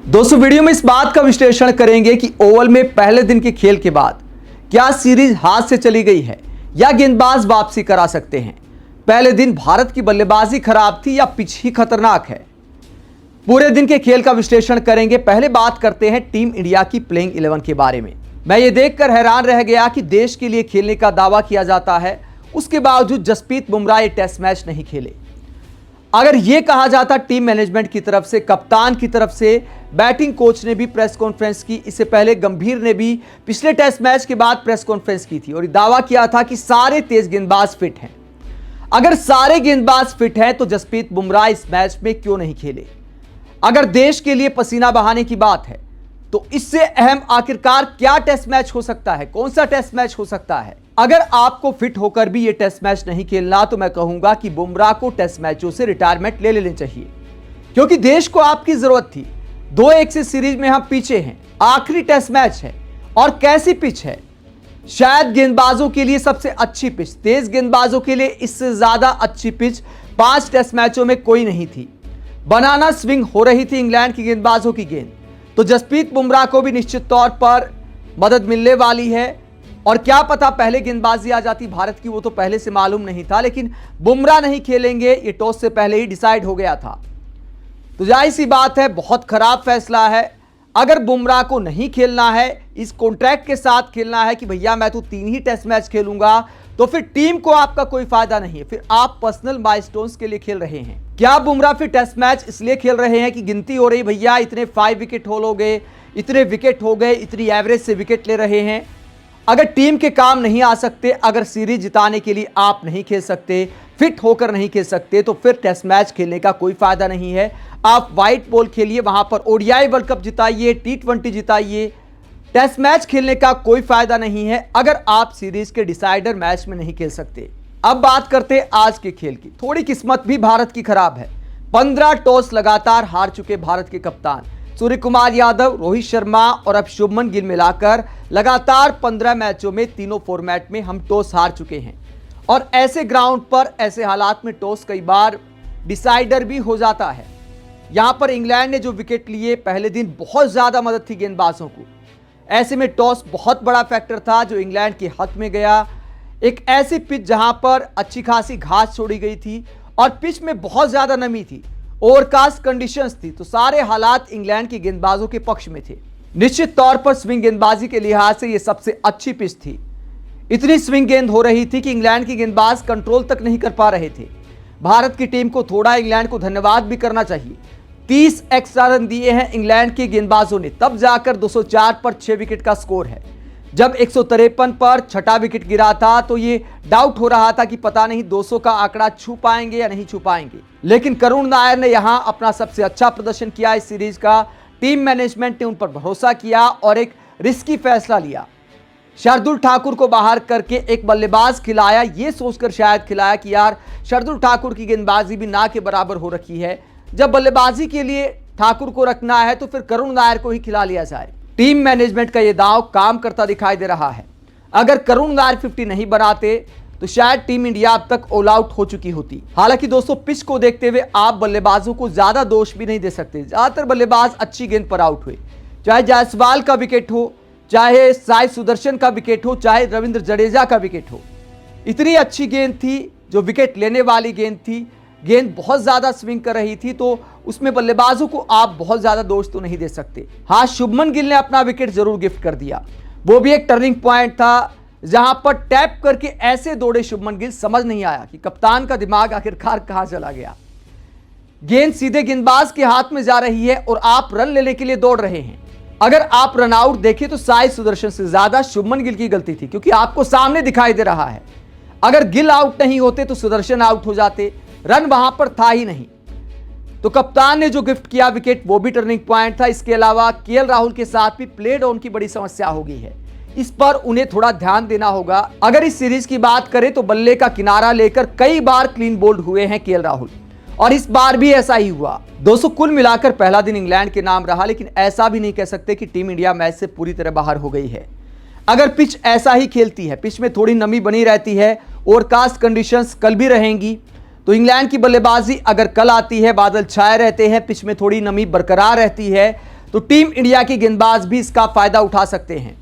दोस्तों वीडियो में इस बात का विश्लेषण करेंगे कि ओवल में पहले दिन के खेल के बाद क्या सीरीज हाथ से चली गई है या गेंदबाज वापसी करा सकते हैं। पहले दिन भारत की बल्लेबाजी खराब थी या पिच ही खतरनाक है। पूरे दिन के खेल का विश्लेषण करेंगे। पहले बात करते हैं टीम इंडिया की प्लेइंग 11 के बारे में। मैं ये देखकर हैरान रह गया कि देश के लिए खेलने का दावा किया जाता है, उसके बावजूद जसप्रीत बुमराह ये टेस्ट मैच नहीं खेले। अगर यह कहा जाता टीम मैनेजमेंट की तरफ से, कप्तान की तरफ से, बैटिंग कोच ने भी प्रेस कॉन्फ्रेंस की, इससे पहले गंभीर ने भी पिछले टेस्ट मैच के बाद प्रेस कॉन्फ्रेंस की थी और दावा किया था कि सारे तेज गेंदबाज फिट हैं। अगर सारे गेंदबाज फिट हैं तो जसप्रीत बुमराह इस मैच में क्यों नहीं खेले। अगर देश के लिए पसीना बहाने की बात है तो इससे अहम आखिरकार क्या टेस्ट मैच हो सकता है, कौन सा टेस्ट मैच हो सकता है। अगर आपको फिट होकर भी ये टेस्ट मैच नहीं खेलना तो मैं कहूंगा कि बुमराह को टेस्ट मैचों से रिटायरमेंट ले लेनी चाहिए, क्योंकि देश को आपकी जरूरत थी। 2-1 से सीरीज में हम पीछे हैं, आखिरी टेस्ट मैच है और कैसी पिच है। शायद गेंदबाजों के लिए सबसे अच्छी पिच, तेज गेंदबाजों के लिए इससे ज्यादा अच्छी पिच 5 टेस्ट मैचों में कोई नहीं थी। बनाना स्विंग हो रही थी इंग्लैंड की गेंदबाजों की गेंद, तो जसप्रीत बुमराह को भी निश्चित तौर पर मदद मिलने वाली है। और क्या पता पहले गेंदबाजी आ जाती भारत की, वो तो पहले से मालूम नहीं था, लेकिन बुमराह नहीं खेलेंगे ये टॉस से पहले ही डिसाइड हो गया था। तो जाहिर सी बात है बहुत खराब फैसला है। अगर बुमराह को नहीं खेलना है, इस कॉन्ट्रैक्ट के साथ खेलना है कि भैया मैं तो 3 ही टेस्ट मैच खेलूंगा, तो फिर टीम को आपका कोई फायदा नहीं है। फिर आप पर्सनल माइलस्टोन्स के लिए खेल रहे हैं। क्या बुमराह फिर टेस्ट मैच इसलिए खेल रहे हैं कि गिनती हो रही भैया इतने 5 विकेट होल हो गए, इतने विकेट हो गए, इतनी एवरेज से विकेट ले रहे हैं। अगर टीम के काम नहीं आ सकते, अगर सीरीज जिताने के लिए आप नहीं खेल सकते, फिट होकर नहीं खेल सकते, तो फिर टेस्ट मैच खेलने का कोई फायदा नहीं है। आप व्हाइट बॉल खेलिए, वहां पर ओडीआई वर्ल्ड कप जिताइए, T20 जिताइए। टेस्ट मैच खेलने का कोई फायदा नहीं है अगर आप सीरीज के डिसाइडर मैच में नहीं खेल सकते। अब बात करते हैं आज के खेल की। थोड़ी किस्मत भी भारत की खराब है। 15 टॉस लगातार हार चुके भारत के कप्तान सूर्य कुमार यादव, रोहित शर्मा और अब शुभमन गिल मिलाकर लगातार 15 मैचों में तीनों फॉर्मेट में हम टॉस हार चुके हैं। और ऐसे ग्राउंड पर, ऐसे हालात में टॉस कई बार डिसाइडर भी हो जाता है। यहां पर इंग्लैंड ने जो विकेट लिए पहले दिन, बहुत ज्यादा मदद थी गेंदबाजों को। ऐसे में टॉस बहुत बड़ा फैक्टर था जो इंग्लैंड के हक में गया। एक ऐसी पिच जहां पर अच्छी खासी घास छोड़ी गई थी और पिच में बहुत ज्यादा नमी थी, ओवरकास्ट कंडीशंस थी, तो सारे हालात इंग्लैंड के गेंदबाजों के पक्ष में थे। निश्चित तौर पर स्विंग गेंदबाजी के लिहाज से यह सबसे अच्छी पिच थी। इतनी स्विंग गेंद हो रही थी कि इंग्लैंड के गेंदबाज कंट्रोल तक नहीं कर पा रहे थे। भारत की टीम को थोड़ा इंग्लैंड को धन्यवाद भी करना चाहिए। 30 एक्स्ट्रा रन दिए हैं इंग्लैंड के गेंदबाजों ने, तब जाकर 204 पर 6 विकेट का स्कोर है। जब 153 पर 6ठा विकेट गिरा था तो ये डाउट हो रहा था कि पता नहीं 200 का आंकड़ा छू पाएंगे या नहीं छू पाएंगे, लेकिन करुण नायर ने यहां अपना सबसे अच्छा प्रदर्शन किया इस सीरीज का। टीम मैनेजमेंट ने उन पर भरोसा किया और एक रिस्की फैसला लिया। शार्दुल ठाकुर को बाहर करके एक बल्लेबाज खिलाया, ये सोचकर शायद खिलाया कि यार शार्दुल ठाकुर की गेंदबाजी भी ना के बराबर हो रखी है, जब बल्लेबाजी के लिए ठाकुर को रखना है तो फिर करुण नायर को ही खिला लिया जाए। टीम मैनेजमेंट का यह दांव काम करता दिखाई दे रहा है। अगर करुण नायर 50 नहीं बनाते तो शायद टीम इंडिया अब तक ऑल आउट हो चुकी होती। हालांकि दोस्तों पिच को देखते हुए आप बल्लेबाजों को ज्यादा दोष भी नहीं दे सकते। ज्यादातर बल्लेबाज अच्छी गेंद पर आउट हुए, चाहे जायसवाल का विकेट हो, चाहे साई सुदर्शन का विकेट हो, चाहे रविंद्र जडेजा का विकेट हो। इतनी अच्छी गेंद थी जो विकेट लेने वाली गेंद थी। गेंद बहुत ज्यादा स्विंग कर रही थी, तो उसमें बल्लेबाजों को आप बहुत ज्यादा दोष तो नहीं दे सकते। हाँ, शुभमन गिल ने अपना विकेट जरूर गिफ्ट कर दिया, वो भी एक टर्निंग पॉइंट था जहां पर टैप करके ऐसे दौड़े शुभमन गिल, समझ नहीं आया कि कप्तान का दिमाग आखिरकार कहां चला गया। गेंद सीधे गेंदबाज के हाथ में जा रही है और आप रन लेने के लिए दौड़ रहे हैं। अगर आप रन आउट देखें तो साई सुदर्शन से ज्यादा शुभमन गिल की गलती थी, क्योंकि आपको सामने दिखाई दे रहा है। अगर गिल आउट नहीं होते तो सुदर्शन आउट हो जाते, रन वहां पर था ही नहीं। तो कप्तान ने जो गिफ्ट किया विकेट, वो भी टर्निंग पॉइंट था। इसके अलावा केएल राहुल के साथ भी प्लेड ऑन की बड़ी समस्या हो गई है, इस पर उन्हें थोड़ा ध्यान देना होगा। अगर इस सीरीज की बात करें तो बल्ले का किनारा लेकर कई बार क्लीन बोल्ड हुए हैं केएल राहुल, और इस बार भी ऐसा ही हुआ। दोस्तों कुल मिलाकर पहला दिन इंग्लैंड के नाम रहा, लेकिन ऐसा भी नहीं कह सकते कि टीम इंडिया मैच से पूरी तरह बाहर हो गई है। अगर पिच ऐसा ही खेलती है, पिच में थोड़ी नमी बनी रहती है, ओवरकास्ट कंडीशंस कल भी रहेंगी, तो इंग्लैंड की बल्लेबाजी अगर कल आती है, बादल छाए रहते हैं, पिच में थोड़ी नमी बरकरार रहती है, तो टीम इंडिया के गेंदबाज भी इसका फायदा उठा सकते हैं।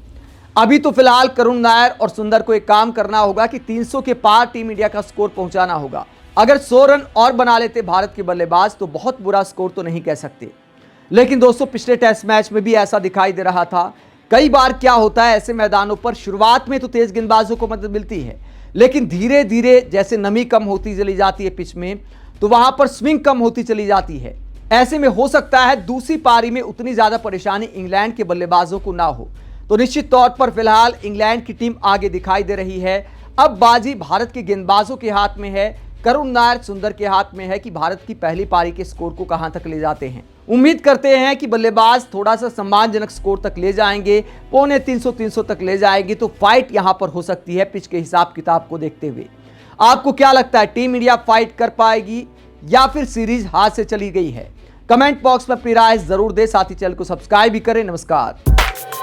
अभी तो फिलहाल करुण नायर और सुंदर को एक काम करना होगा कि 300 के पार टीम इंडिया का स्कोर पहुंचाना होगा। अगर 100 रन और बना लेते भारत के बल्लेबाज तो बहुत बुरा स्कोर तो नहीं कह सकते। लेकिन दोस्तों, पिछले टेस्ट मैच में भी ऐसा दिखाई दे रहा था। कई बार क्या होता है ऐसे मैदानों पर, शुरुआत में तो तेज गेंदबाजों को मदद मिलती है, लेकिन धीरे धीरे जैसे नमी कम होती चली जाती है पिच में, तो वहां पर स्विंग कम होती चली जाती है। ऐसे में हो सकता है दूसरी पारी में उतनी ज्यादा परेशानी इंग्लैंड के बल्लेबाजों को ना हो। तो निश्चित तौर पर फिलहाल इंग्लैंड की टीम आगे दिखाई दे रही है। अब बाजी भारत के गेंदबाजों के हाथ में है, करुण नायर, सुंदर के हाथ में है कि भारत की पहली पारी के स्कोर को कहां तक ले जाते हैं। उम्मीद करते हैं कि बल्लेबाज थोड़ा सा सम्मानजनक स्कोर तक ले जाएंगे, पौने 300 तक ले जाएंगे, तो फाइट यहां पर हो सकती है पिच के हिसाब किताब को देखते हुए। आपको क्या लगता है, टीम इंडिया फाइट कर पाएगी या फिर सीरीज हाथ से चली गई है? कमेंट बॉक्स में अपनी राय जरूर दे, साथ ही चैनल को सब्सक्राइब भी करें। नमस्कार।